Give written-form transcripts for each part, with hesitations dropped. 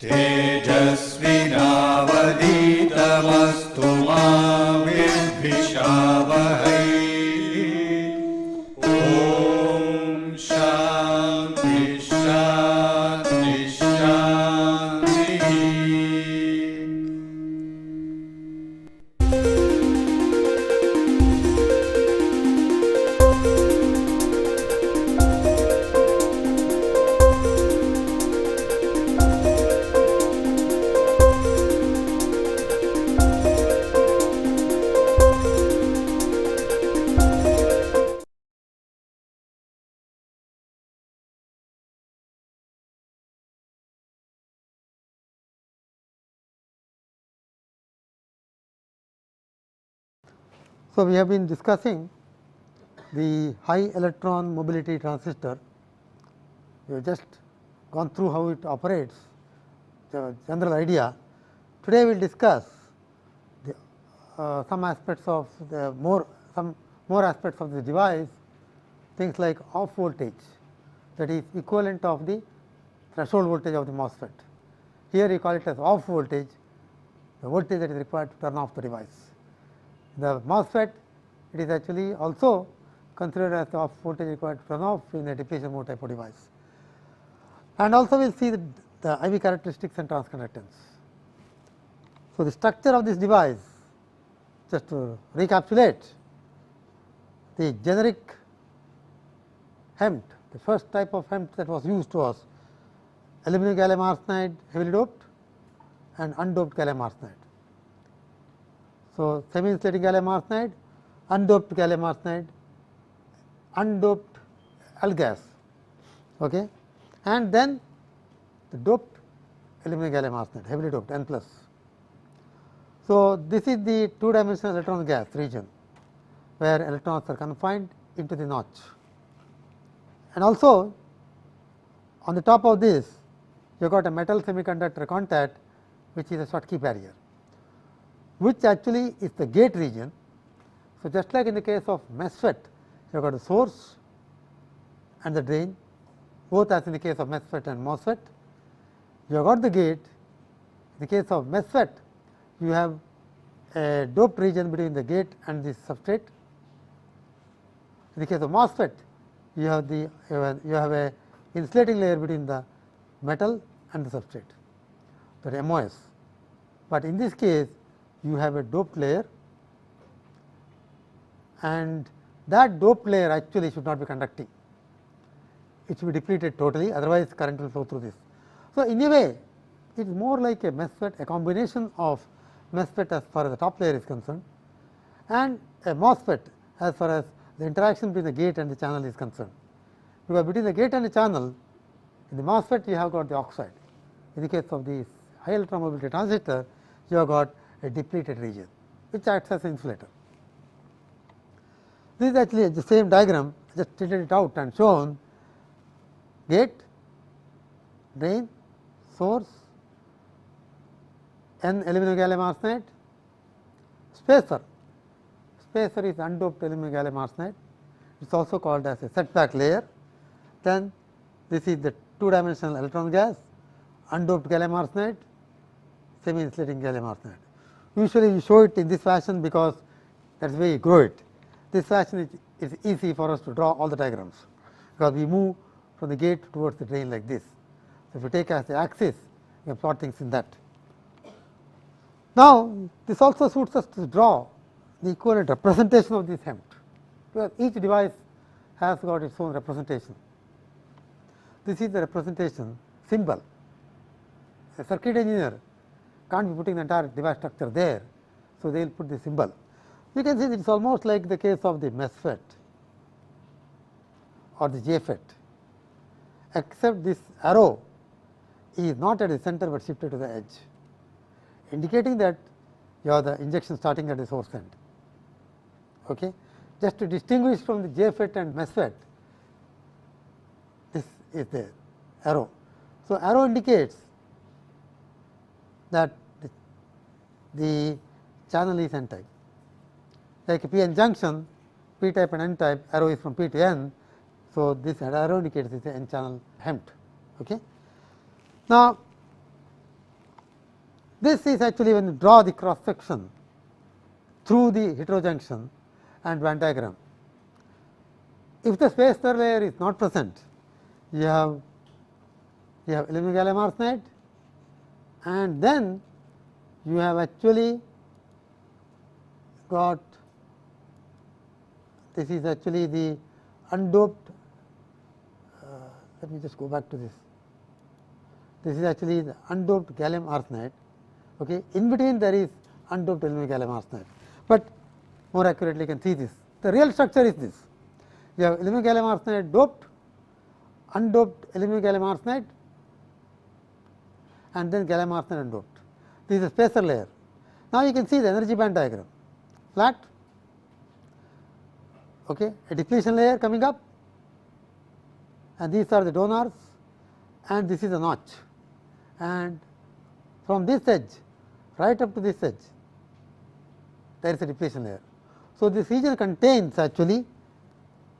तेजस्विनावधीतमस्तु मा विद्विषावहै। ॐ शान्ति शान्ति शान्तिः। So, we have been discussing the high electron mobility transistor. We have just gone through how it operates, the general idea. Today, we will discuss the, some aspects of the more aspects of the device, things like off voltage, that is equivalent of the threshold voltage of the MOSFET. Here, we call it as off voltage, the voltage that is required to turn off the device. The MOSFET, it is actually also considered as the off voltage required to turn off in a depletion mode type of device. And also we will see the IV characteristics and transconductance. So, the structure of this device, just to recapitulate, the generic HEMT, the first type of HEMT that was used was aluminum gallium arsenide heavily doped and undoped gallium arsenide. So, semi insulating gallium arsenide, undoped gallium arsenide, undoped gas, okay, and then the doped aluminum gallium arsenide, heavily doped N plus. So, this is the two dimensional electron gas region, where electrons are confined into the notch. And also on the top of this, you have got a metal semiconductor contact, which is a Schottky barrier, which actually is the gate region. So, just like in the case of MESFET, you have got the source and the drain, both as in the case of MESFET and MOSFET. You have got the gate. In the case of MESFET, you have a doped region between the gate and the substrate. In the case of MOSFET, you have a insulating layer between the metal and the substrate, that is MOS. But in this case, you have a doped layer, and that doped layer actually should not be conducting. It should be depleted totally, otherwise current will flow through this. So, in a way it is more like a MESFET, a combination of MESFET as far as the top layer is concerned, and a MOSFET as far as the interaction between the gate and the channel is concerned. Because between the gate and the channel, in the MOSFET you have got the oxide. In the case of the high electron mobility transistor, you have got a depleted region, which acts as an insulator. This is actually the same diagram, just tilted it out and shown gate, drain, source, N aluminum gallium arsenide, spacer. Spacer is undoped aluminum gallium arsenide. It is also called as a setback layer. Then this is the two dimensional electron gas, undoped gallium arsenide, semi insulating gallium arsenide. Usually we show it in this fashion because that is where you grow it. This fashion is easy for us to draw all the diagrams, because we move from the gate towards the drain like this. So, if you take as the axis, you can plot things in that. Now, this also suits us to draw the equivalent representation of this HEMT, because each device has got its own representation. This is the representation symbol. A circuit engineer can't be putting the entire device structure there, so they will put the symbol. You can see it is almost like the case of the MESFET or the JFET, except this arrow is not at the center, but shifted to the edge, indicating that you have the injection starting at the source end. Okay. Just to distinguish from the JFET and MESFET, this is the arrow. So, arrow indicates that the channel is N type. Like a p-n junction, p type and n type, arrow is from p to n. So, this arrow indicates it is an n channel HEMT. Okay. Now, This is actually when you draw the cross section through the heterojunction and band diagram. If the spacer layer is not present, you have aluminum gallium arsenide, and then you have actually got, this is actually the undoped, let me just go back to this. This is actually the undoped gallium arsenide. Okay. In between there is undoped aluminum gallium arsenide, but more accurately you can see this. The real structure is this. You have aluminum gallium arsenide doped, undoped aluminum gallium arsenide, and then gallium arsenide undoped. This is a spacer layer. Now you can see the energy band diagram, flat, okay, a depletion layer coming up, and these are the donors, and this is a notch, and from this edge right up to this edge there is a depletion layer. So, this region contains actually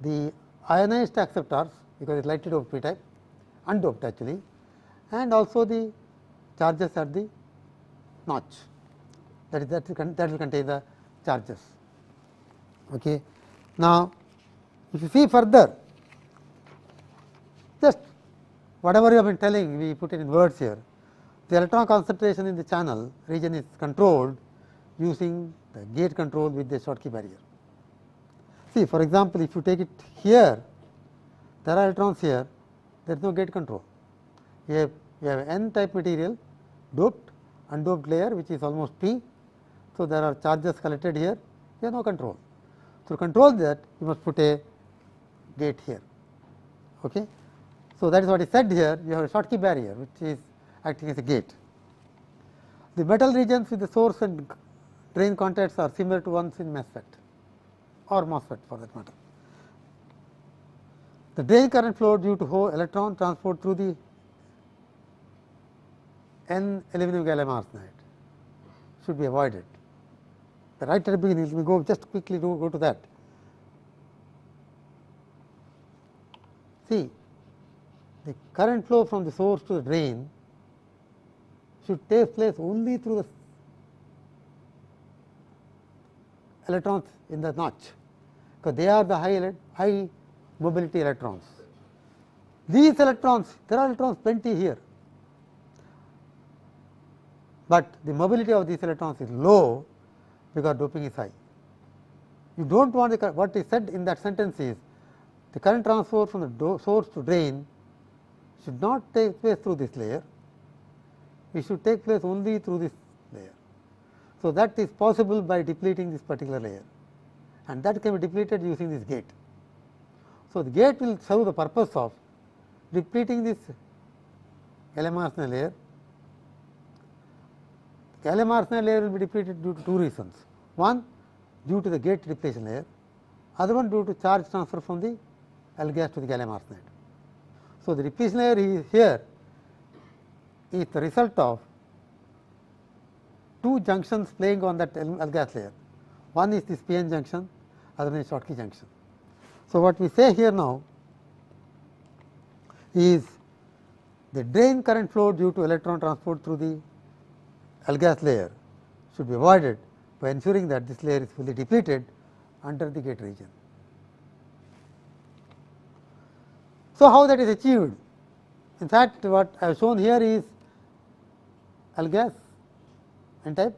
the ionized acceptors, because it is lightly doped p type, undoped actually, and also the charges at the notch, that will contain the charges. Okay. Now, if you see further, just whatever you have been telling, we put it in words here. The electron concentration in the channel region is controlled using the gate control with the Schottky barrier. See, for example, if you take it here, there are electrons here, there is no gate control. You have n type material, doped, undoped layer, which is almost p. So, there are charges collected here, you have no control. To control that, you must put a gate here. Okay. So, that is what is said here. You have a Schottky barrier, which is acting as a gate. The metal regions with the source and drain contacts are similar to ones in MESFET or MOSFET for that matter. The drain current flow due to electron transport through the N aluminum gallium arsenide should be avoided. The right at the beginning, let me go just quickly go to that. See, the current flow from the source to the drain should take place only through the electrons in the notch, because they are the high mobility electrons. These electrons, there are electrons plenty here, but the mobility of these electrons is low because doping is high. You do not want what is said in that sentence is the current transfer from the source to drain should not take place through this layer, it should take place only through this layer. So, that is possible by depleting this particular layer, and that can be depleted using this gate. So, the gate will serve the purpose of depleting this gallium arsenide layer. Gallium arsenide layer will be depleted due to two reasons. One, due to the gate depletion layer, other one due to charge transfer from the L gas to the gallium arsenide. So, the depletion layer here is the result of two junctions playing on that L gas layer. One is this p-n junction, other one is Schottky junction. So, what we say here now is the drain current flow due to electron transport through the L gas layer should be avoided by ensuring that this layer is fully depleted under the gate region. So, how that is achieved? In fact, what I have shown here is L gas n type,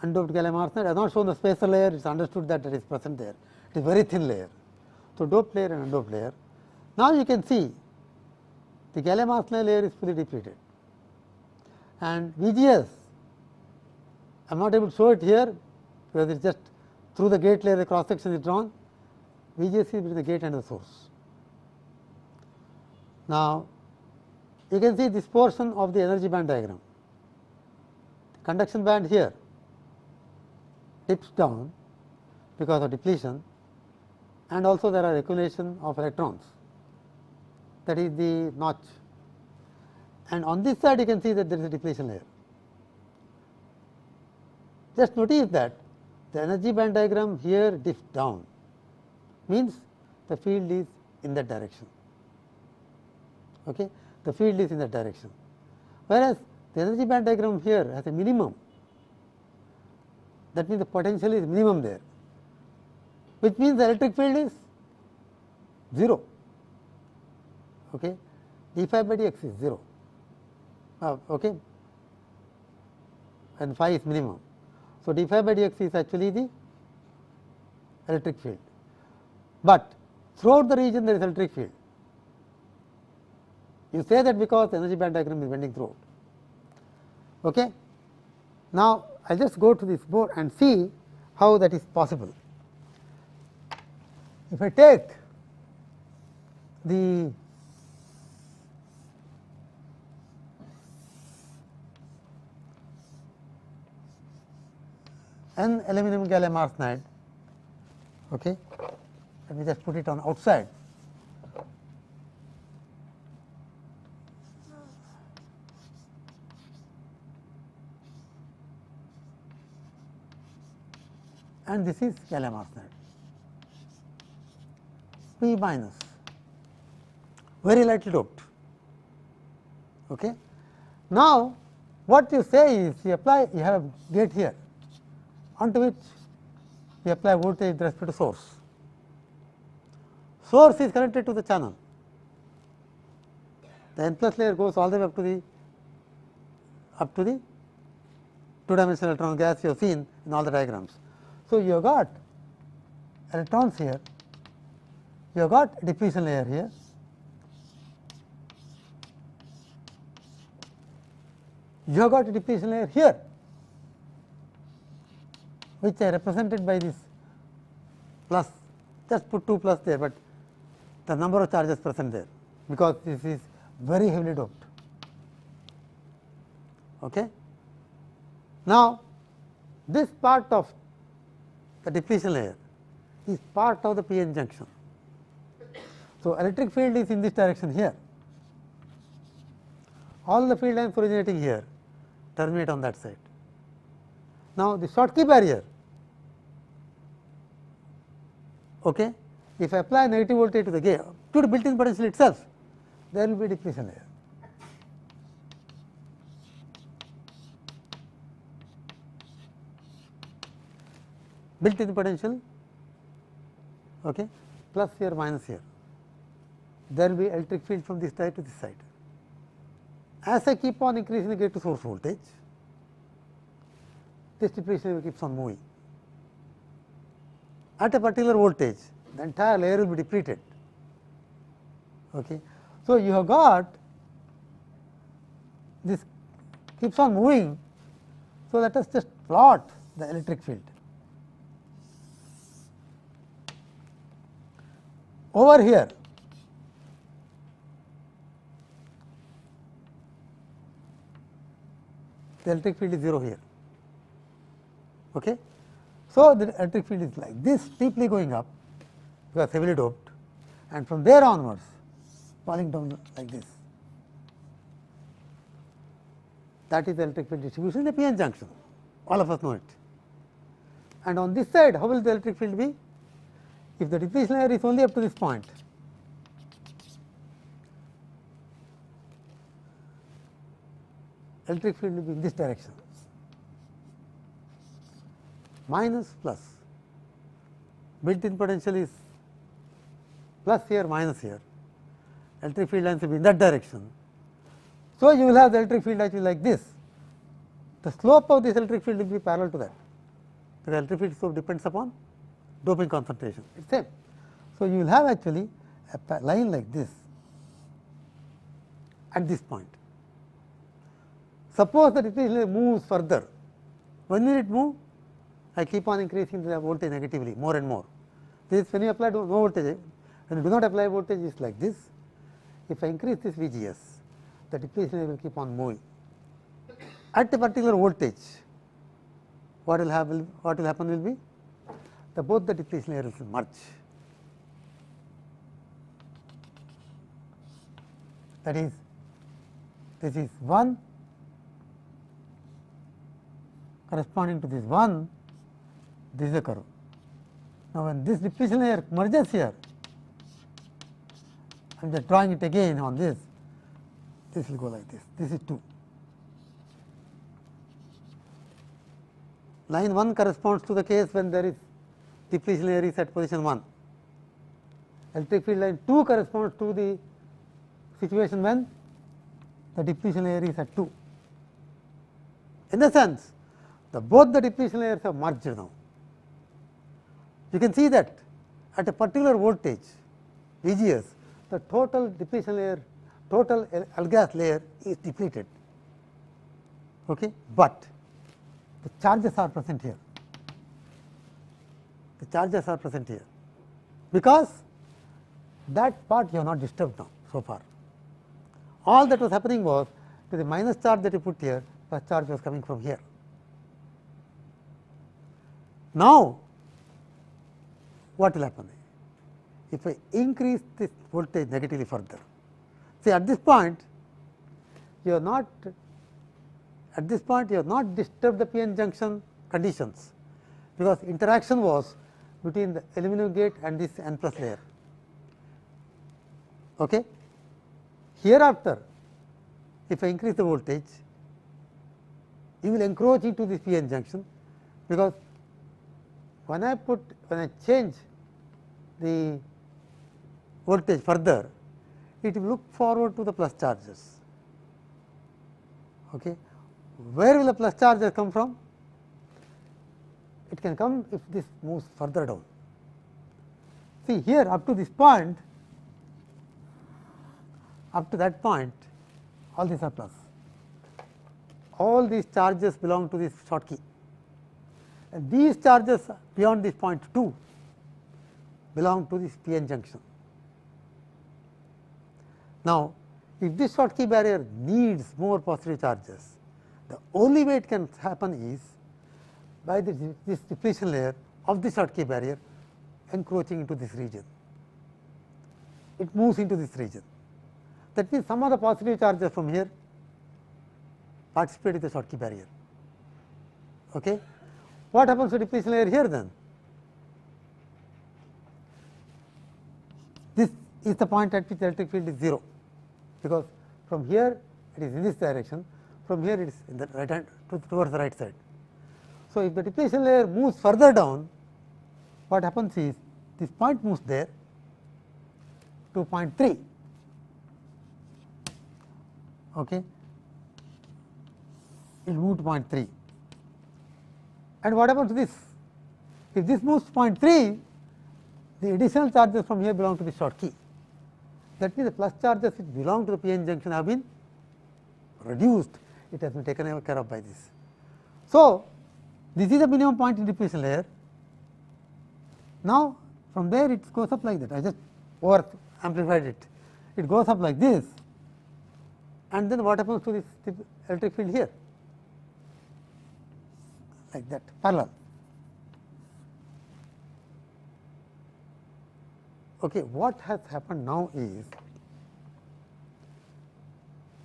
undoped gallium arsenide. I have not shown the spacer layer, it is understood that it is present there. It is very thin layer. So, doped layer and undoped layer. Now, you can see the gallium arsenide layer is fully depleted, and VGS, I am not able to show it here because it is just through the gate layer the cross section is drawn. VGS is between the gate and the source. Now, you can see this portion of the energy band diagram. The conduction band here dips down because of depletion, and also there are accumulation of electrons, that is the notch, and on this side you can see that there is a depletion layer. Just notice that the energy band diagram here dips down, means the field is in that direction. Okay? The field is in that direction, whereas the energy band diagram here has a minimum, that means the potential is minimum there, which means the electric field is 0. Okay. d phi by dx is 0, okay, and phi is minimum. So, d phi by dx is actually the electric field, but throughout the region there is electric field. You say that because the energy band diagram is bending throughout. Okay. Now, I will just go to this board and see how that is possible. If I take the N aluminum gallium arsenide, okay, let me just put it on outside. And this is gallium arsenide, P minus, very lightly doped. Okay. Now, what you say is you apply, you have a gate here, onto which we apply voltage with respect to source. Source is connected to the channel. The N plus layer goes all the way up to the 2-dimensional electron gas you have seen in all the diagrams. So, you have got electrons here, you have got a diffusion layer here, you have got a diffusion layer here, which are represented by this plus, just put 2 plus there, but the number of charges present there, because this is very heavily doped. Okay. Now, this part of the depletion layer is part of the p-n junction. So, electric field is in this direction here, all the field lines originating here terminate on that side. Now, the Schottky barrier, okay, if I apply negative voltage to the gate, to the built-in potential itself, there will be depletion layer. Built-in potential, okay, plus here minus here, there will be electric field from this side to this side. As I keep on increasing the gate to source voltage, this depletion layer keeps on moving. At a particular voltage, the entire layer will be depleted. Okay. So, you have got this keeps on moving. So, let us just plot the electric field. Over here, the electric field is 0 here. Okay. So, the electric field is like this, steeply going up because heavily doped, and from there onwards falling down like this. That is the electric field distribution in the p-n junction, all of us know it. And on this side, how will the electric field be? If the depletion layer is only up to this point, electric field will be in this direction, minus plus, built-in potential is plus here minus here, electric field lines will be in that direction. So, you will have the electric field actually like this. The slope of this electric field will be parallel to that, the electric field slope depends upon doping concentration, it is same. So, you will have actually a line like this at this point. Suppose the depletion layer moves further, when will it move? I keep on increasing the voltage negatively more and more. This when you apply no voltage, when you do not apply voltage is like this. If I increase this VGS, the depletion layer will keep on moving. At a particular voltage, what will happen will be both the depletion layers will merge. That is, this is 1 corresponding to this 1, this is a curve. Now, when this depletion layer merges here, I am just drawing it again on this will go like this, this is 2. line 1 corresponds to the case when there is depletion layer is at position 1. Electric field line 2 corresponds to the situation when the depletion layer is at 2. In the sense, both the depletion layers have merged now. You can see that at a particular voltage VGS, the total depletion layer, total L-gas layer is depleted, okay, but the charges are present here. The charges are present here, because that part you have not disturbed now so far. All that was happening was to the minus charge that you put here, plus charge was coming from here. Now, what will happen? If I increase this voltage negatively further, see at this point you have not disturbed the p-n junction conditions, because interaction was between the aluminum gate and this n plus layer. Okay. Hereafter, if I increase the voltage, you will encroach into this p-n junction, because when I change the voltage further, it will look forward to the plus charges. Okay. Where will the plus charges come from? It can come if this moves further down. See here, up to this point, up to that point, all these are plus. All these charges belong to this Schottky, and these charges beyond this point 2 belong to this p-n junction. Now, if this Schottky barrier needs more positive charges, the only way it can happen is by this depletion layer of the Schottky barrier encroaching into this region. It moves into this region. That means, some of the positive charges from here participate in the Schottky barrier. Okay. What happens to depletion layer here then? This is the point at which the electric field is 0, because from here it is in this direction, from here it is in the right hand towards the right side. So, if the depletion layer moves further down, what happens is this point moves there to point 3. Okay. It will move to point 3. And what happens to this? If this moves to point 3, the additional charges from here belong to the Schottky. That means, the plus charges which belong to the p-n junction have been reduced. It has been taken care of by this. So, this is the minimum point in depletion layer. Now, from there it goes up like that. I just over amplified it. It goes up like this, and then what happens to this electric field here? Like that, parallel. Okay, what has happened now is,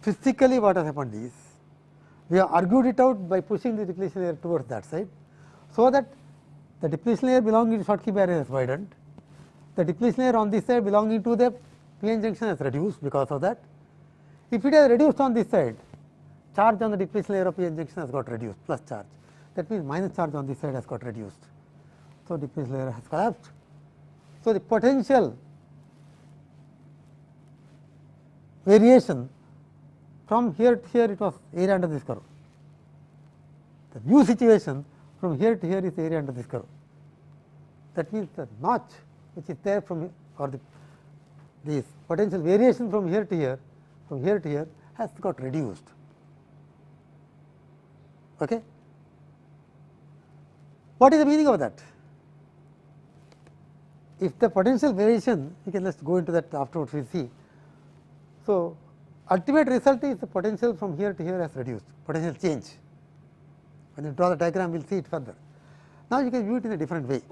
physically what has happened is, we have argued it out by pushing the depletion layer towards that side, so that the depletion layer belonging to Schottky barrier has widened, the depletion layer on this side belonging to the p-n junction has reduced because of that. If it has reduced on this side, charge on the depletion layer of p-n junction has got reduced, plus charge. That means, minus charge on this side has got reduced. So, depletion layer has collapsed. So, the potential variation from here to here, it was area under this curve. The new situation from here to here is area under this curve. That means, the notch which is there from, or this potential variation from here to here, has got reduced. Okay. What is the meaning of that? If the potential variation, we can let us go into that afterwards, we will see. So, ultimate result is the potential from here to here has reduced, potential change. When you draw the diagram, we will see it further. Now, you can view it in a different way.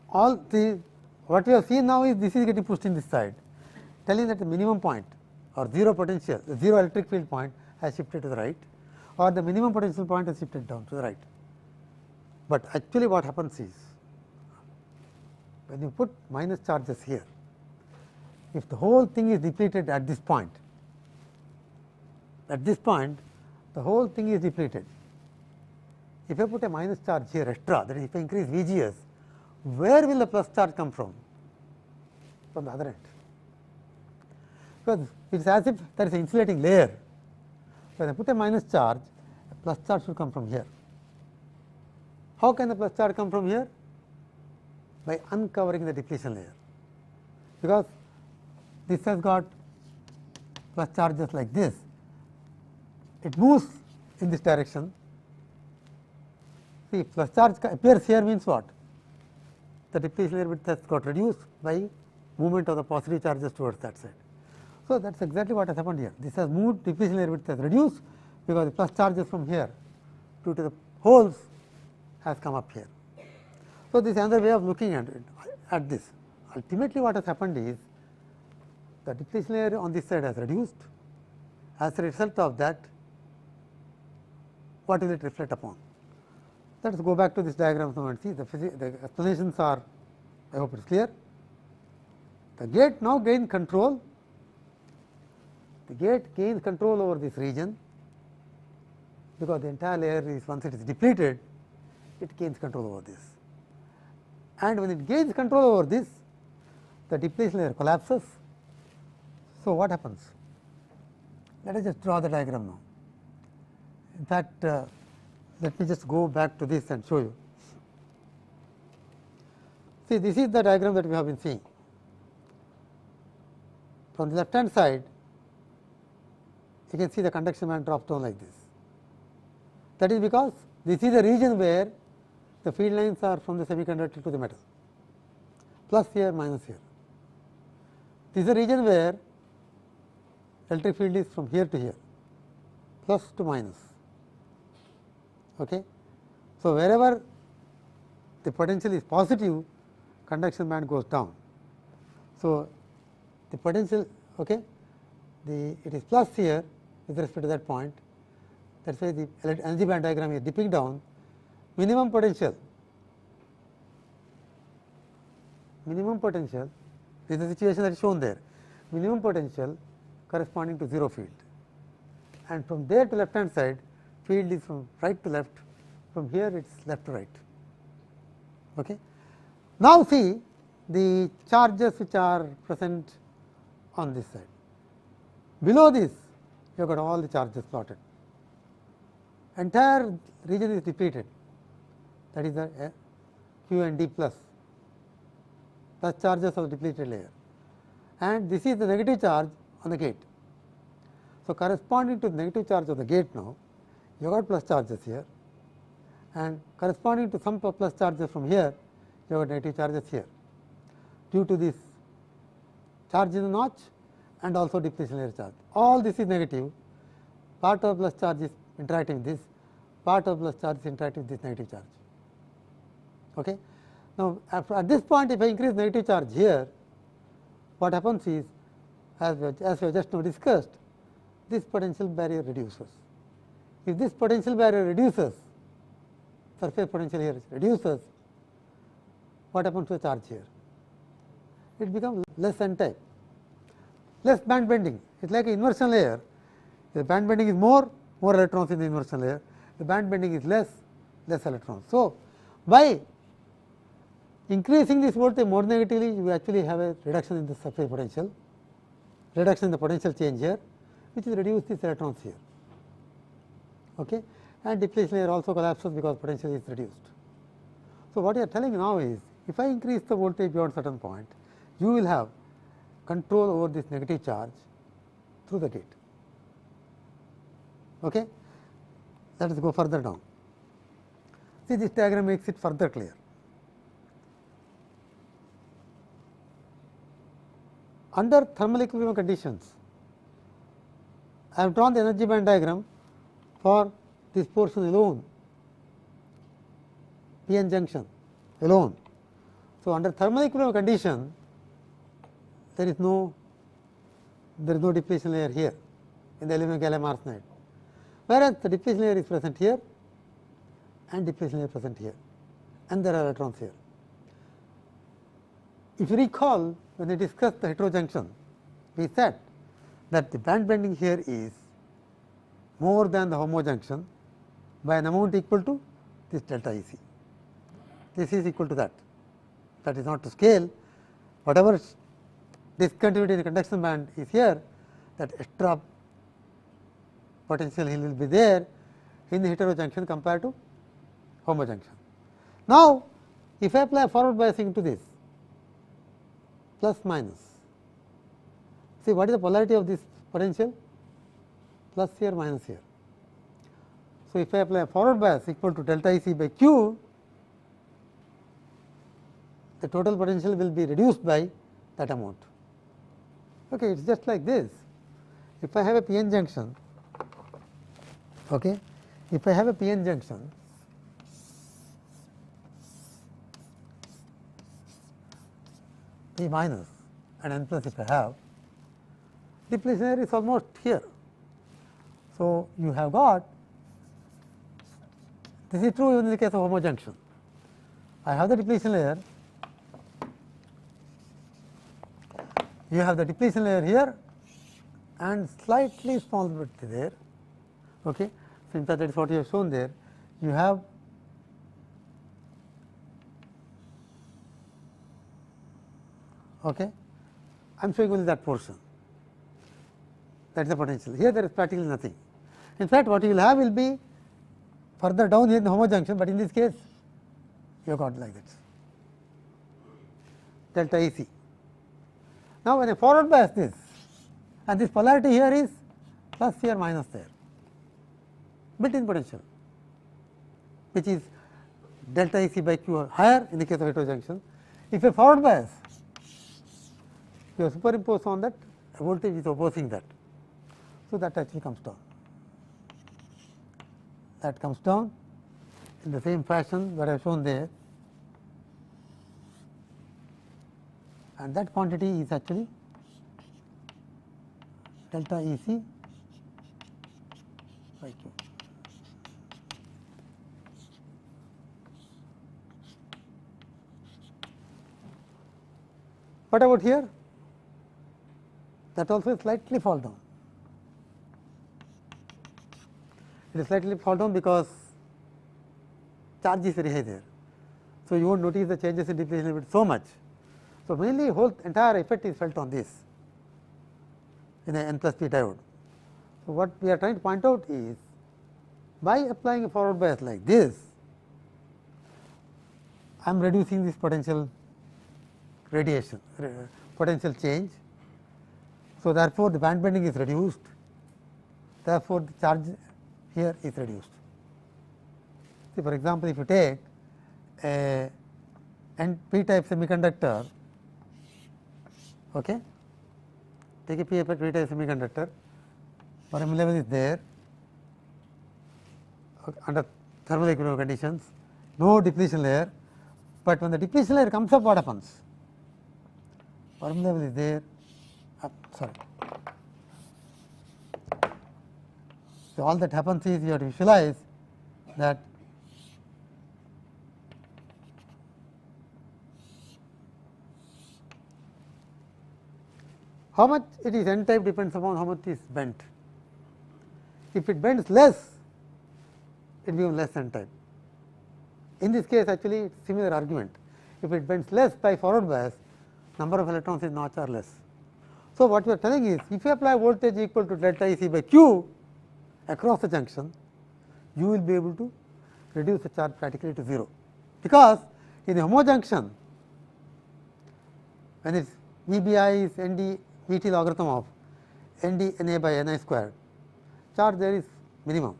What we have seen now is this is getting pushed in this side, telling that the minimum point or 0 potential, the 0 electric field point has shifted to the right, or the minimum potential point has shifted down to the right. But actually what happens is, when you put minus charges here, if the whole thing is depleted at this point, the whole thing is depleted. if I put a minus charge here extra, that is if I increase VGS, where will the plus charge come from? From the other end, because it is as if there is an insulating layer. When I put a minus charge, a plus charge should come from here. How can the plus charge come from here? By uncovering the depletion layer, because this has got plus charges like this. It moves in this direction. See, plus charge appears here means what? The depletion layer width has got reduced by movement of the positive charges towards that side. So, that is exactly what has happened here. This has moved, depletion layer width has reduced, because the plus charges from here due to the holes has come up here. So, this is another way of looking at this. Ultimately, what has happened is the depletion layer on this side has reduced. As a result of that, what will it reflect upon? Let us go back to this diagram now and see the explanations are, I hope it is clear. The gate now gains control. The gate gains control over this region, because the entire layer is, once it is depleted, it gains control over this. And when it gains control over this, the depletion layer collapses. So, what happens? Let us just draw the diagram now. In fact, let me just go back to this and show you. See, this is the diagram that we have been seeing. From the left hand side, you can see the conduction band drops down like this. That is because this is the region where the field lines are from the semiconductor to the metal, plus here, minus here. This is the region where electric field is from here to here, plus to minus. Okay. So, wherever the potential is positive, conduction band goes down. So, the potential, okay, it is plus here with respect to that point. That is why the energy band diagram is dipping down. Minimum potential, this is the situation that is shown there. Minimum potential corresponding to 0 field, and from there to left hand side, field is from right to left, from here it is left to right. Okay. Now, see the charges which are present on this side. Below this, you have got all the charges plotted. Entire region is depleted, that is the Q and D plus charges of the depleted layer, and this is the negative charge on the gate. So, corresponding to the negative charge of the gate now, you have got plus charges here, and corresponding to some plus charges from here, you have got negative charges here, due to this charge in the notch and also depletion layer charge. All this is negative, part of plus charge is interacting with this, part of plus charge is interacting with this negative charge. Okay. Now, at this point, if I increase negative charge here, what happens is, as we have just now discussed, this potential barrier reduces. If this potential barrier reduces, surface potential here reduces, what happens to the charge here? It becomes less N type, less band bending. It is like an inversion layer. The band bending is more electrons in the inversion layer. The band bending is less electrons. So, by increasing this voltage more negatively, you actually have a reduction in the surface potential, reduction in the potential change here, which is reduce these electrons here. Okay. And depletion layer also collapses because potential is reduced. So, what you are telling now is, if I increase the voltage beyond certain point, you will have control over this negative charge through the gate. Okay. Let us go further down. See, this diagram makes it further clear. Under thermal equilibrium conditions, I have drawn the energy band diagram for this portion alone, p-n junction alone. So, under thermal equilibrium condition, there is no depletion layer here in the aluminum gallium arsenide, whereas the depletion layer is present here and depletion layer present here, and there are electrons here. If you recall, when we discussed the heterojunction, we said that the band bending here is more than the homojunction by an amount equal to this delta E c. This is equal to that. That is not to scale. Whatever discontinuity in the conduction band is here, that extra potential will be there in the heterojunction compared to homojunction. Now, if I apply forward biasing to this, plus minus, see what is the polarity of this potential? Plus here, minus here. So, if I apply forward bias equal to delta E c by q, the total potential will be reduced by that amount. Okay, it is just like this. If I have a p-n junction, okay, if I have a p-n junction, p minus and n plus if I have, depletion layer is almost here. So, you have got, this is true even in the case of homojunction. I have the depletion layer, you have the depletion layer here and slightly small bit there. Okay. So, in fact, that is what you have shown there. You have okay. I am showing only that portion, that is the potential. Here there is practically nothing. In fact, what you will have will be further down here in the homojunction, but in this case you have got like that delta E c. Now, when I forward bias this and this polarity here is plus here minus there, built in potential, which is delta E c by q higher in the case of heterojunction. If I forward bias, you superimpose on that, a voltage is opposing that. So, that actually comes down. That comes down in the same fashion that I have shown there, and that quantity is actually delta E c by q. What about here? That also slightly fall down. It is slightly fall down because charge is very high there. So, you will not notice the changes in depletion limit so much. So, mainly whole entire effect is felt on this in a n plus p diode. So, what we are trying to point out is, by applying a forward bias like this, I am reducing this potential radiation, potential change. So, therefore, the band bending is reduced, therefore, the charge here is reduced. See, for example, if you take a p type semiconductor, okay, take a p type semiconductor, Fermi level is there, okay, under thermal equilibrium conditions, no depletion layer, but when the depletion layer comes up, what happens? Fermi level is there, sorry. So, all that happens is you have to visualize that how much it is n type depends upon how much is bent. If it bends less, it becomes less n type. In this case, actually it is similar argument. If it bends less by forward bias, number of electrons is notch or less. So, what we are telling is, if you apply voltage equal to delta E c by q across the junction, you will be able to reduce the charge practically to 0, because in the homojunction, when its VBI is ND VT logarithm of ND NA by NI squared, charge there is minimum,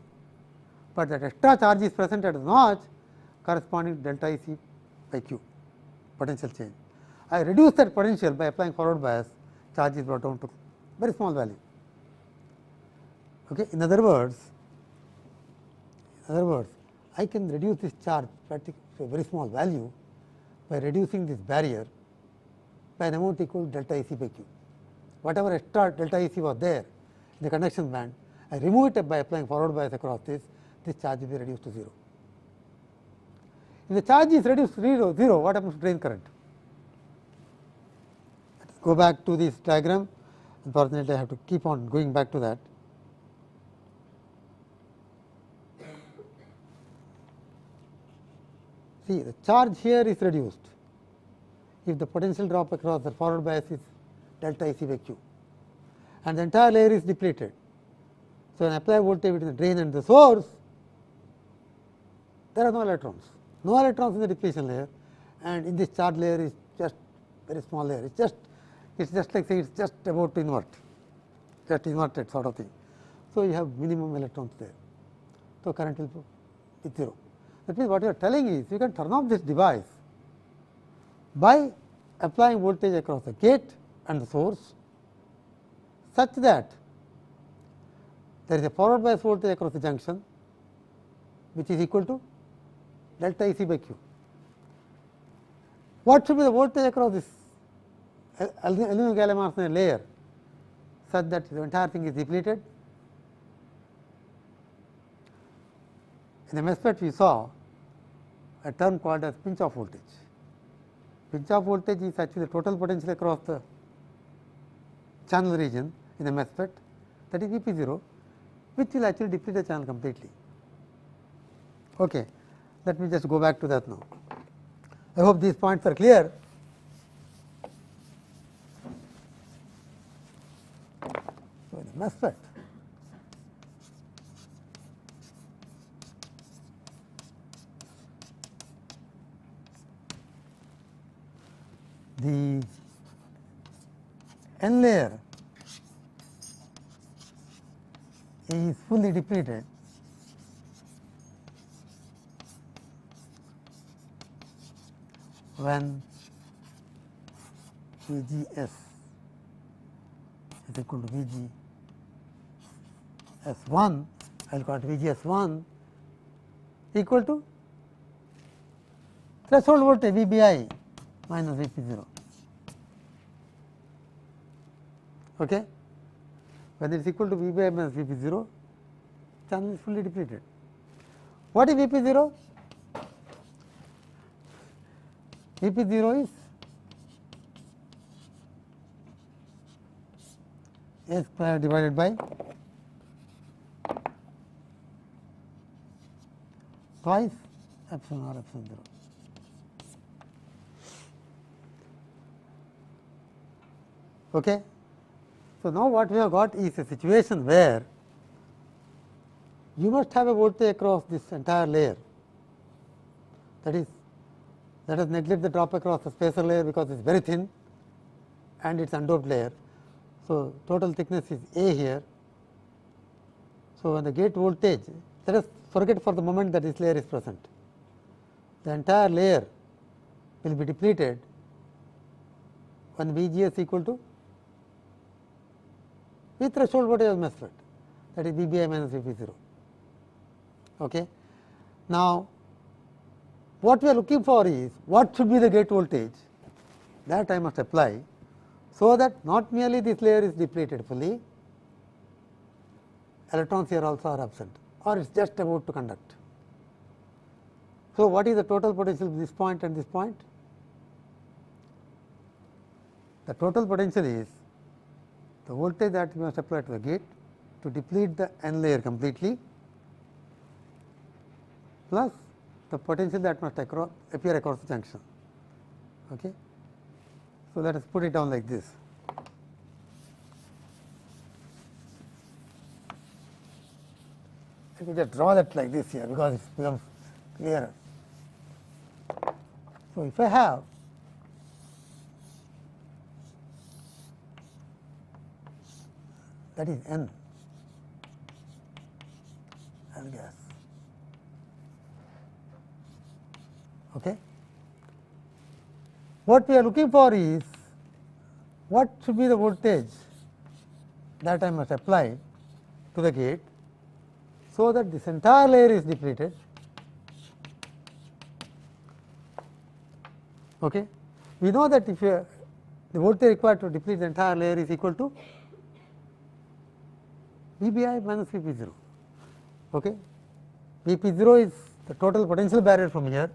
but that extra charge is present at the notch corresponding to delta E c by q potential change. I reduce that potential by applying forward bias, charge is brought down to very small value. Okay. In other words, I can reduce this charge practically to a very small value by reducing this barrier by an amount equal to delta E c by q. Whatever extra delta E c was there in the conduction band, I remove it by applying forward bias across this charge will be reduced to 0. If the charge is reduced to 0, what happens to drain current? Go back to this diagram. Unfortunately, I have to keep on going back to that. see the charge here is reduced if the potential drop across the forward bias is delta IC by Q and the entire layer is depleted. So, when apply voltage between the drain and the source, there are no electrons in the depletion layer, and in this charge layer is just very small layer. It's just like say it's just about to invert, just inverted sort of thing. So, you have minimum electrons there. So, current will be 0. That means, what you are telling is you can turn off this device by applying voltage across the gate and the source such that there is a forward bias voltage across the junction which is equal to delta IC by Q. What should be the voltage across this aluminum gallium arsenide layer such that the entire thing is depleted? In the MESFET we saw a term called as pinch off voltage. Pinch off voltage is actually the total potential across the channel region in the MESFET, that is Vp 0, which will actually deplete the channel completely. Okay. Let me just go back to that now. I hope these points are clear. So, in the MESFET, the N layer is fully depleted when VGS is equal to VGS1, I will call it VGS1 equal to threshold voltage VBI minus Vp0. Okay. When it is equal to VBI minus Vp0, channel is fully depleted. What is Vp0? Vp0 is A square divided by twice epsilon r epsilon 0. Okay. So, now what we have got is a situation where you must have a voltage across this entire layer, that is, let us neglect the drop across the spacer layer because it is very thin and it is undoped layer. So, total thickness is A here. So, when the gate voltage, let us forget for the moment that this layer is present, the entire layer will be depleted when VGS equal to V threshold voltage of MESFET, that is VBI minus Vp0. Okay. Now, what we are looking for is what should be the gate voltage that I must apply, so that not merely this layer is depleted fully, electrons here also are absent or it is just about to conduct. So, what is the total potential of this point and this point? The total potential is the voltage that we must apply to the gate to deplete the N layer completely, plus the potential that must appear across the junction. Okay. So, let us put it down like this. Let me just draw that like this here because it becomes clearer. So, if I have that is N gas. Okay. What we are looking for is what should be the voltage that I must apply to the gate, so that this entire layer is depleted. Okay. We know that if the voltage required to deplete the entire layer is equal to VBI minus Vp0. Okay. Vp0 is the total potential barrier from here,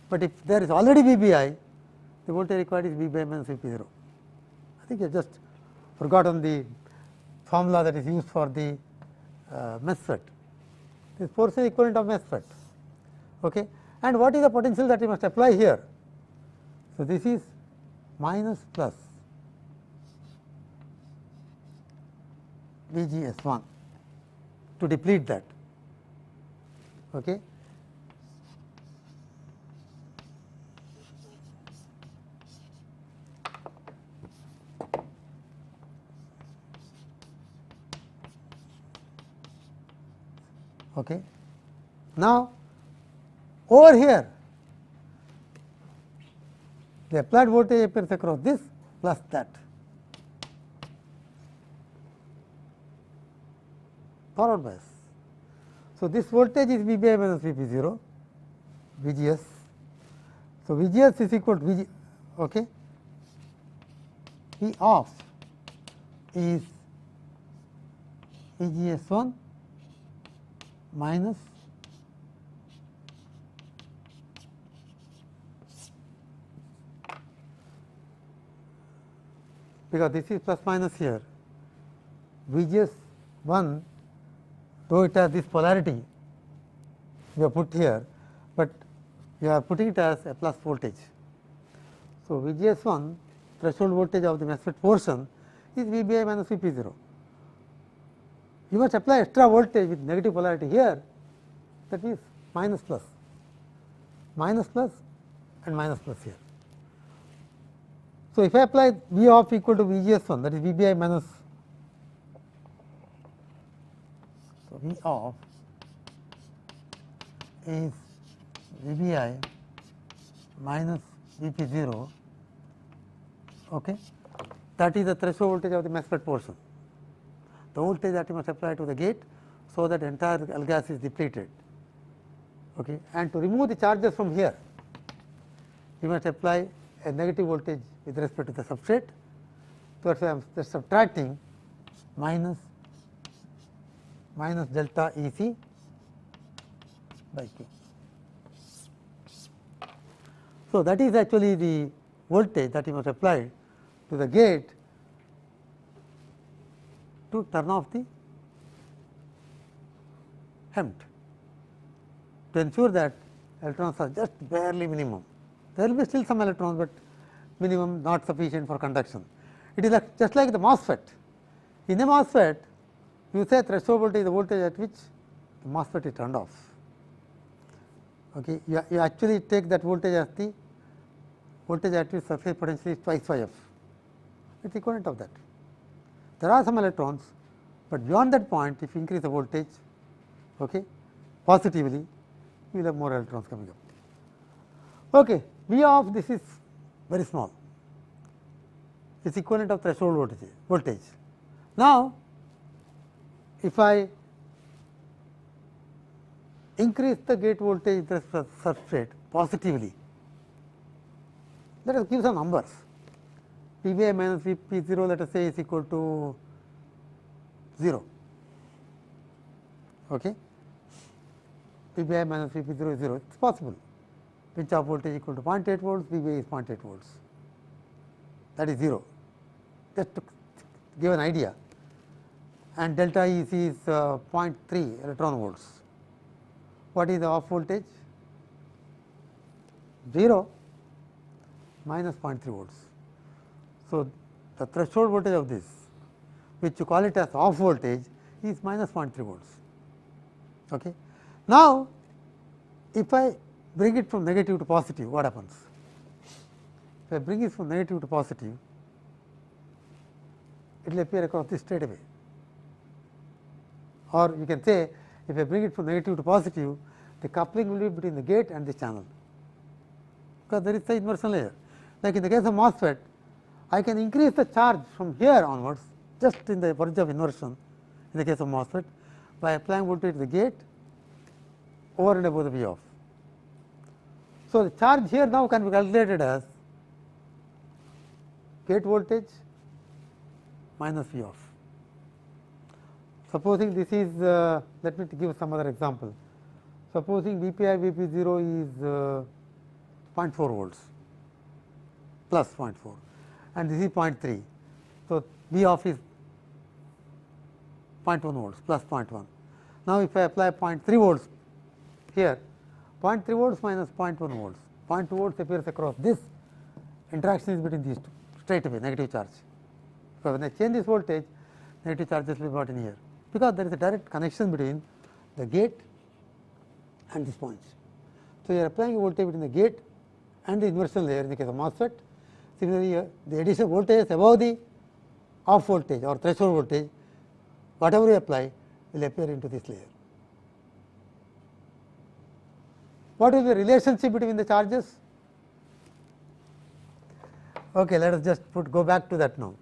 but if there is already VBI, the voltage required is VBI minus Vp0. I think you have just forgotten the formula that is used for the MESFET. This force is equivalent of MESFET. Okay. And what is the potential that you must apply here? So, this is minus plus VGS1 to deplete that. Okay. Okay. Now, over here the applied voltage appears across this plus that. Forward bias. So, this voltage is VBI minus VP0, VGS. So, VGS is equal to VG, okay. V off is VGS1 minus because this is plus minus here VGS1, though it has this polarity we have put here, but we are putting it as a plus voltage. So, VGS1 threshold voltage of the MOSFET portion is VBI minus VP0. You must apply extra voltage with negative polarity here, that means minus plus and minus plus here. So, if I apply V off equal to VGS1, that is VBI minus, so V off is VBI minus VP0, okay. That is the threshold voltage of the MOSFET portion, the voltage that you must apply to the gate, so that entire L gas is depleted. Okay. And to remove the charges from here, you must apply a negative voltage with respect to the substrate. So, that is why I am just subtracting minus delta EC by Q. So, that is actually the voltage that you must apply to the gate to turn off the HEMT, to ensure that electrons are just barely minimum. There will be still some electrons, but minimum not sufficient for conduction. It is like just like the MOSFET. In a MOSFET, you say threshold voltage is the voltage at which the MOSFET is turned off. Okay. You actually take that voltage as the voltage at which surface potential is twice phi f. It is equivalent of that. There are some electrons, but beyond that point, if you increase the voltage, okay, positively, you will have more electrons coming up. Okay. V of this is very small, it is equivalent of threshold voltage. Now, if I increase the gate voltage with the substrate positively, let us give some numbers. VBI minus VP0, let us say, is equal to 0. Okay. VBI minus VP0 is 0, it is possible. Pinch off voltage equal to 0.8 volts, VBI is 0.8 volts, that is 0, just to give an idea. And delta EC is 0.3 electron volts. What is the off voltage? 0 minus 0.3 volts. So, the threshold voltage of this, which you call it as off voltage, is minus 0.3 volts. Okay. Now, if I bring it from negative to positive, what happens? If I bring it from negative to positive, it will appear across this straight away. Or you can say, if I bring it from negative to positive, the coupling will be between the gate and the channel, because there is the inversion layer. Like in the case of MOSFET, I can increase the charge from here onwards, just in the verge of inversion in the case of MOSFET, by applying voltage to the gate over and above the V off. So, the charge here now can be calculated as gate voltage minus V off. Supposing this is, let me give some other example. Supposing VPI VP0 is 0.4 volts plus 0.4 and this is 0.3. So, V off is 0.1 volts plus 0.1. Now, if I apply 0.3 volts here, 0.3 volts minus 0.1 volts. 0.2 volts appears across this, interaction is between these two straight away, negative charge. So, when I change this voltage, negative charges will be brought in here, because there is a direct connection between the gate and this point. So, you are applying a voltage between the gate and the inversion layer in the case of MOSFET. Similarly, the additional voltage above the off voltage or threshold voltage, whatever you apply will appear into this layer. What is the relationship between the charges? Okay, let us just go back to that now.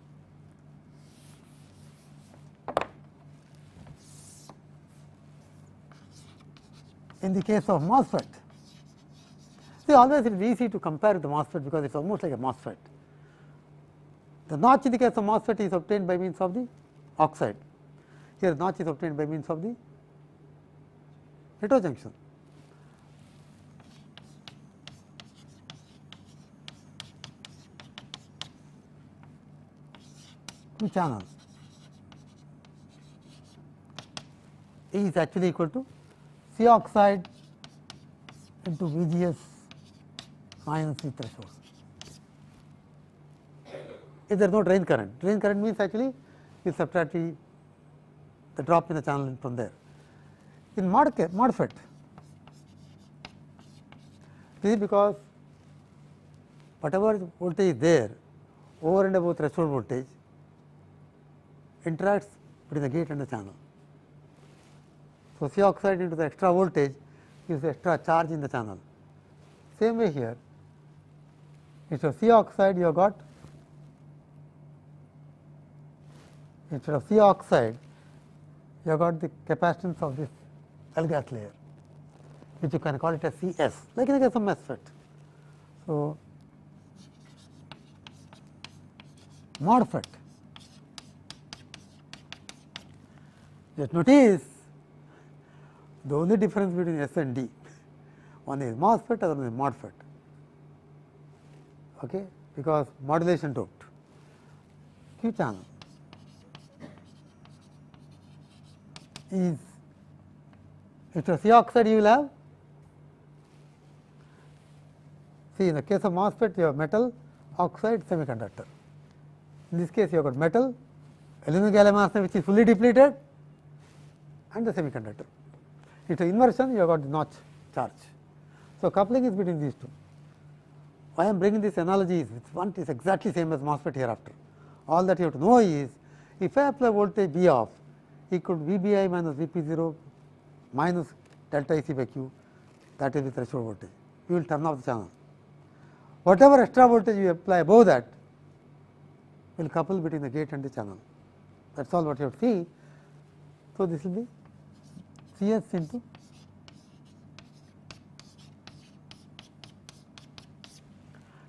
In the case of MOSFET, see, always it is easy to compare with the MOSFET, because it is almost like a MOSFET. The notch in the case of MOSFET is obtained by means of the oxide. Here notch is obtained by means of the heterojunction. Two channels is actually equal to C oxide into VGS minus C threshold. If there is no drain current means actually we subtract the drop in the channel from there. In MOSFET, this is because whatever voltage is there over and above threshold voltage interacts between the gate and the channel. So, C oxide into the extra voltage gives the extra charge in the channel. Same way here, instead of C oxide you have got, instead of C oxide you have got the capacitance of this L-gas layer, which you can call it as CS, like in the case of MOSFET. So, MOSFET, just notice the only difference between S and D, one is MOSFET, other one is MOSFET, okay, because modulation doped. Q channel is, instead of C oxide you will have, see, in the case of MOSFET you have metal, oxide, semiconductor. In this case you have got metal, aluminum gallium arsenide which is fully depleted, and the semiconductor. It is inversion, you have got the notch charge. So, coupling is between these two. Why I am bringing this analogy is, one is exactly same as MOSFET hereafter. All that you have to know is, if I apply voltage V off equal to VBI minus VP0 minus delta EC by Q, that is the threshold voltage. You will turn off the channel. Whatever extra voltage you apply above that will couple between the gate and the channel. That is all what you have to see. So, this will be CS into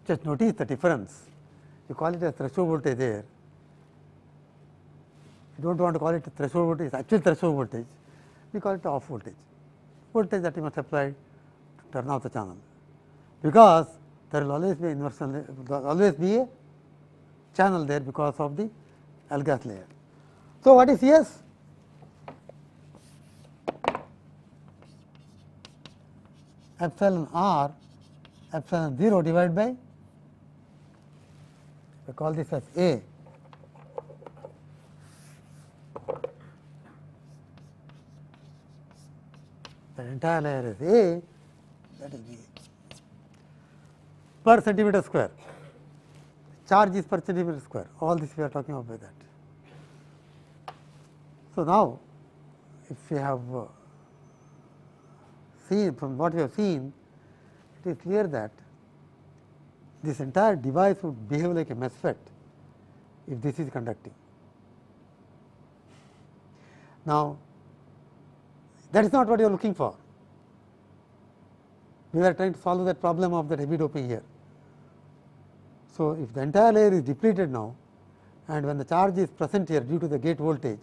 just notice the difference. You call it as threshold voltage there. You do not want to call it threshold voltage, actual threshold voltage. We call it off voltage, voltage that you must apply to turn off the channel, because there will always be inversion, there will always be a channel there because of the L-gas layer. So, what is CS? Epsilon r epsilon 0 divided by, we call this as A, the entire layer is A, that is B, per centimeter square, charge is per centimeter square, all this we are talking about that. So, now if we have seen, from what we have seen, it is clear that this entire device would behave like a MOSFET if this is conducting. Now, that is not what you are looking for. We are trying to solve that problem of that heavy doping here. So, if the entire layer is depleted now, and when the charge is present here due to the gate voltage,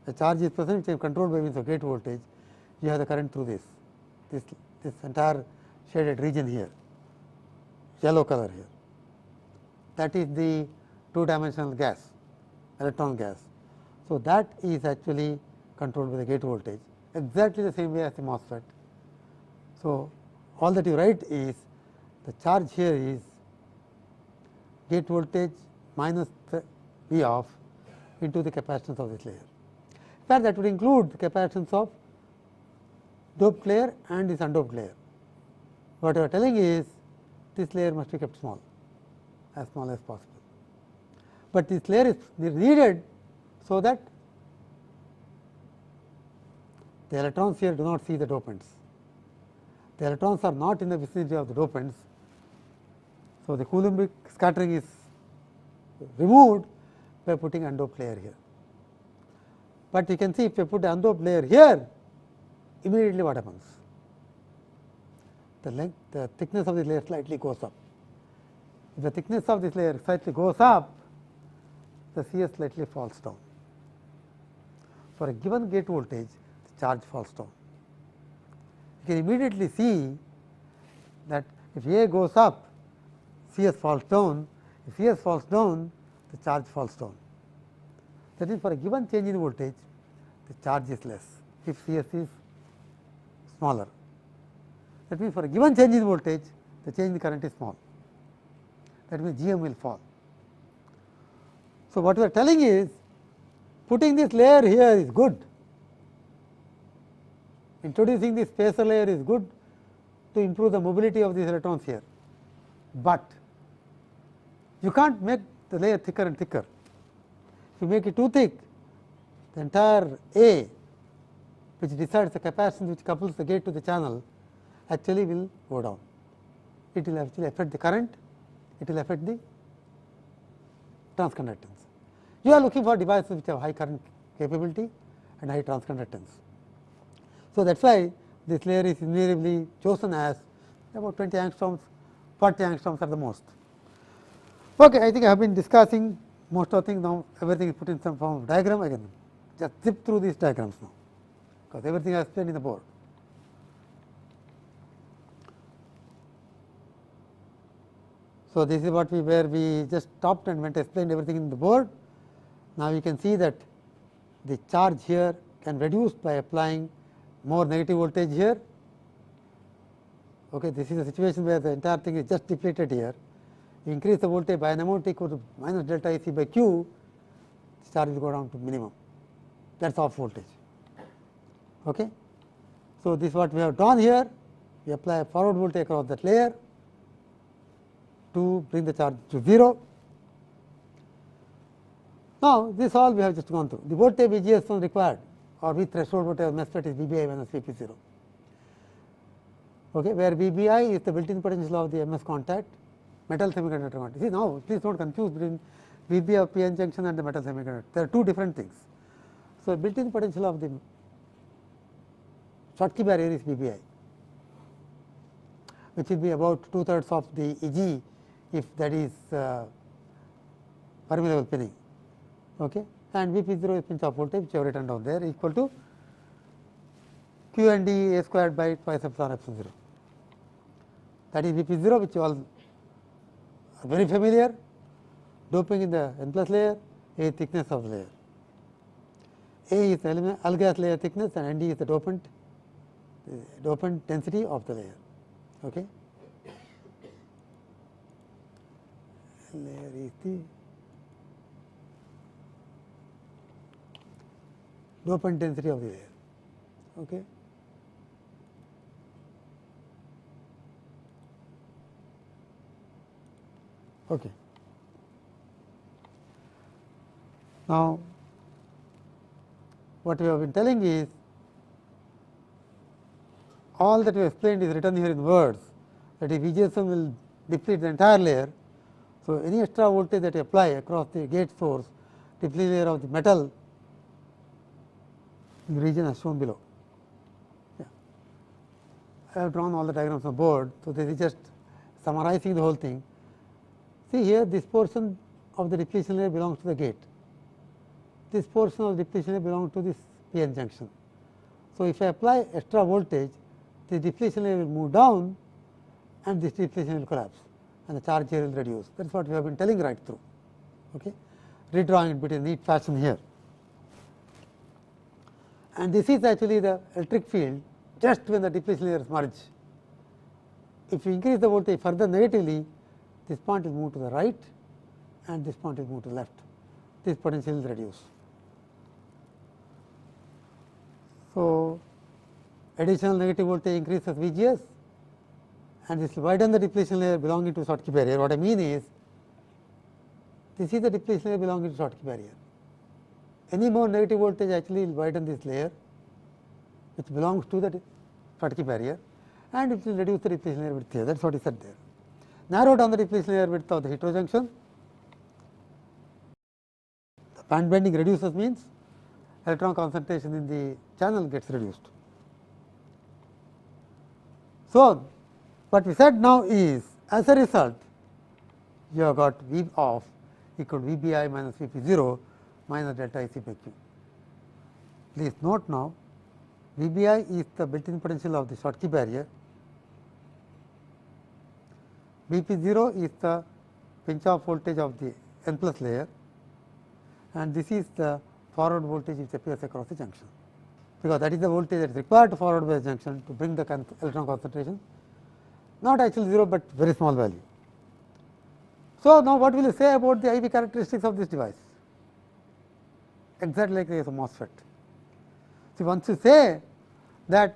the charge is present which is controlled by means of gate voltage, you have the current through this entire shaded region here, yellow color here. That is the two-dimensional gas, electron gas. So, that is actually controlled by the gate voltage, exactly the same way as the MOSFET. So, all that you write is the charge here is gate voltage minus the V off into the capacitance of this layer. In fact, that would include the capacitance of doped layer and this undoped layer. What you are telling is this layer must be kept small as possible, but this layer is needed so that the electrons here do not see the dopants. The electrons are not in the vicinity of the dopants. So, the Coulombic scattering is removed by putting undoped layer here. But you can see if you put the undoped layer here, immediately what happens? The thickness of the layer slightly goes up. If the thickness of this layer slightly goes up, the CS slightly falls down. For a given gate voltage, the charge falls down. You can immediately see that if A goes up, CS falls down. If CS falls down, the charge falls down. That is, for a given change in voltage, the charge is less if CS is smaller. That means, for a given change in voltage, the change in current is small. That means, GM will fall. So, what we are telling is, putting this layer here is good. Introducing this spacer layer is good to improve the mobility of these electrons here, but you can't make the layer thicker and thicker. If you make it too thick, the entire A, which decides the capacitance which couples the gate to the channel, actually will go down. It will actually affect the current, it will affect the transconductance. You are looking for devices which have high current capability and high transconductance. So, that is why this layer is invariably chosen as about 20 angstroms, 40 angstroms are the most. Okay, I think I have been discussing most of the things now, everything is put in some form of diagram. I can just zip through these diagrams now, because everything I explained in the board. So, this is what where we just stopped and went to explain everything in the board. Now, you can see that the charge here can reduce by applying more negative voltage here. Okay, this is a situation where the entire thing is just depleted here. You increase the voltage by an amount equal to minus delta I c by q, the charge will go down to minimum. That is off voltage. Okay. So, this is what we have done here. We apply a forward voltage across that layer to bring the charge to 0. Now, this all we have just gone through. The voltage VGS1 required or V threshold voltage of MESFET is VBI minus VP0, okay, where VBI is the built-in potential of the MS contact, metal semiconductor contact. See, now please don't confuse between VBI of PN junction and the metal semiconductor. There are two different things. So, built-in potential of the Schottky barrier is VBI, which will be about 2/3 of the EG if that is Fermi level pinning. Okay. And Vp0 is pinch off voltage, which I have written down there, equal to Q and D A squared by twice epsilon epsilon 0. That is Vp0, which you all are very familiar. Doping in the N plus layer, A is thickness of the layer. A is the L-gas layer thickness and Nd is the dopant density of the layer. Okay. Layer is the dopant density of the layer. Okay. Okay. Now, what we have been telling is all that we have explained is written here in words, that if VGSM will deplete the entire layer. So, any extra voltage that you apply across the gate source deplete layer of the metal in the region as shown below. Yeah. I have drawn all the diagrams on the board. So, this is just summarizing the whole thing. See here, this portion of the depletion layer belongs to the gate. This portion of the depletion layer belongs to this PN junction. So, if I apply extra voltage, the depletion layer will move down and this depletion will collapse and the charge here will reduce. That is what we have been telling right through. Okay. Redrawing it between neat fashion here. And this is actually the electric field just when the depletion layers merge if you increase the voltage further negatively, this point will move to the right and this point will move to the left. This potential will reduce. So, additional negative voltage increases VGS and this will widen the depletion layer belonging to Schottky barrier. What I mean is, this is the depletion layer belonging to Schottky barrier. Any more negative voltage actually will widen this layer which belongs to the Schottky barrier, and it will reduce the depletion layer width here. That is what is said there. Narrow down the depletion layer width of the heterojunction. The band bending reduces means electron concentration in the channel gets reduced. So, what we said now is, as a result, you have got V off equal to VBI minus VP0 minus delta IC by Q. Please note now, VBI is the built-in potential of the Schottky barrier, VP0 is the pinch off voltage of the N plus layer, and this is the forward voltage which appears across the junction, because that is the voltage that is required to forward by the junction to bring the electron concentration, not actually 0, but very small value. So, now what will you say about the IV characteristics of this device? Exactly like the case of MOSFET. See, once you say that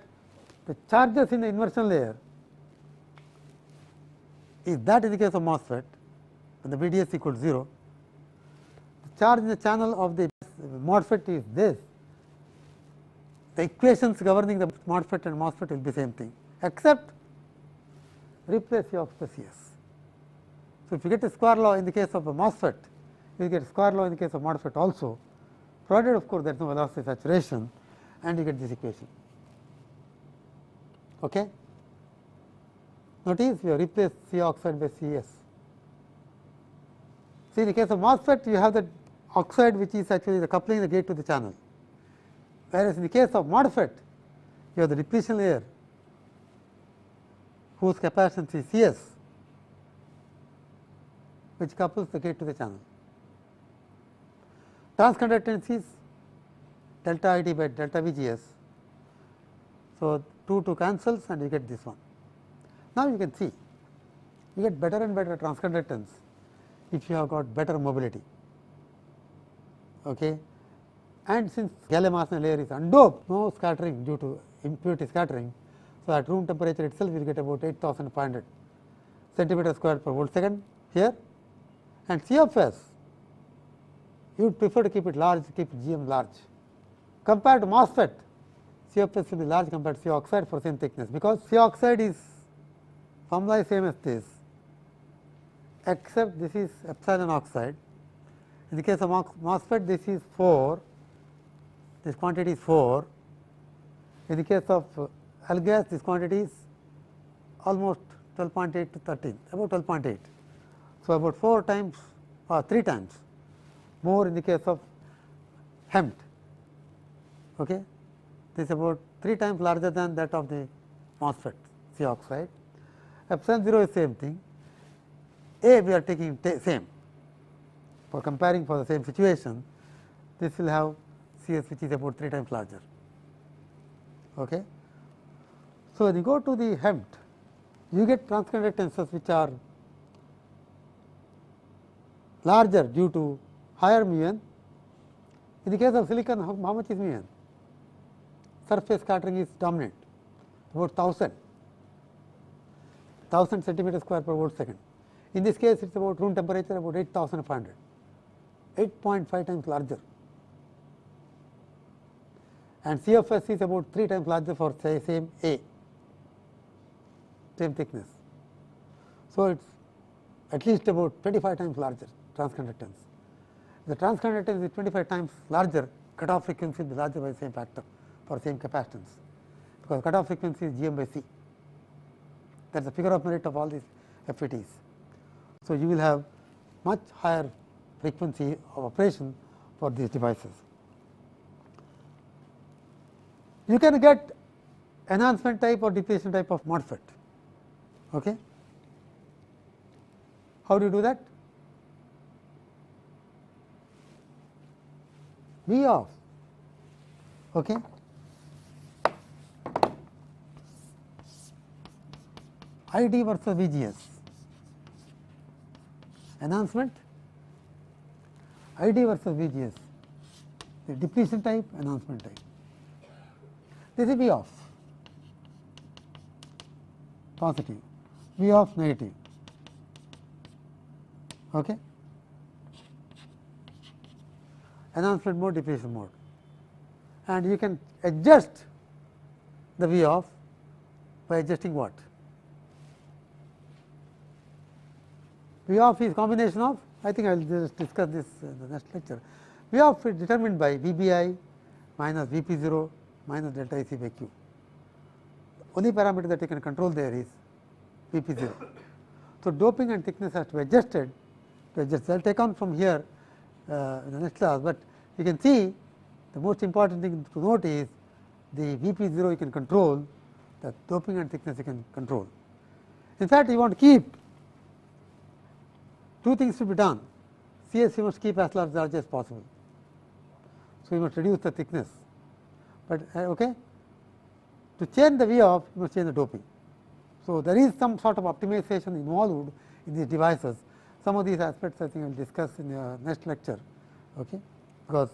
the charges in the inversion layer is that in the case of MOSFET, when the VDS equals 0, the charge in the channel of the MOSFET is this, the equations governing the MOSFET and MOSFET will be same thing, except replace C off plus CS. So, if you get a square law in the case of a MOSFET, you will get a square law in the case of MOSFET also, provided of course, there is no velocity saturation, and you get this equation. Okay? Notice we have replaced C oxide by CS. See, in the case of MOSFET, you have the oxide which is actually the coupling the gate to the channel, whereas in the case of MOSFET, you have the depletion layer whose capacitance is CS, which couples the gate to the channel. Transconductance is delta ID by delta VGS. So, 2 cancels and you get this one. Now, you can see you get better and better transconductance if you have got better mobility. Okay. And since gallium arsenide layer is undoped, no scattering due to impurity scattering. So, at room temperature itself you will get about 8500 centimeter squared per volt second here, and C of S you would prefer to keep it large, keep GM large. Compared to MOSFET, C of S will be large compared to C oxide for same thickness, because C oxide is formula is same as this, except this is epsilon oxide. In the case of MOSFET, this is 4, this quantity is 4. In the case of L-gas, this quantity is almost 12.8 to 13, about 12.8. So, about 4 times or 3 times more in the case of HEMT. Okay. This is about 3 times larger than that of the MOSFET, C oxide. Epsilon 0 is same thing. A we are taking same. For comparing for the same situation, this will have CS which is about 3 times larger. Okay. So, when you go to the HEMT, you get transconductances which are larger due to higher mu n. In the case of silicon, how much is mu n? Surface scattering is dominant, about 1000 centimeter square per volt second. In this case, it is about room temperature about 8500, 8.5 times larger, and CFS is about 3 times larger for say same A, same thickness. So, it is at least about 25 times larger transconductance. The transconductance is 25 times larger, cutoff frequency will be larger by the same factor for same capacitance, because cutoff frequency is GM by C. That is the figure of merit of all these FETs. So, you will have much higher frequency of operation for these devices. You can get enhancement type or depletion type of MOSFET. Okay. How do you do that? V off. Okay. ID versus VGS, enhancement, ID versus VGS, the depletion type, enhancement type. This is V off, positive, V off negative. Okay. Enhancement mode, depletion mode, and you can adjust the V off by adjusting what? V off is combination of, I think I will just discuss this in the next lecture. V off is determined by VBI minus VP0 minus delta IC by Q. Only parameter that you can control there is VP0. So, doping and thickness has to be adjusted to adjust. I will take on from here in the next class, but you can see the most important thing to note is the VP0 you can control, the doping and thickness you can control. In fact, you want to keep two things to be done. CS you must keep as large as possible. So, you must reduce the thickness, but okay, to change the V off you must change the doping. So, there is some sort of optimization involved in these devices. Some of these aspects I think I will discuss in the next lecture, okay, because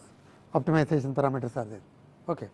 optimization parameters are there. Okay.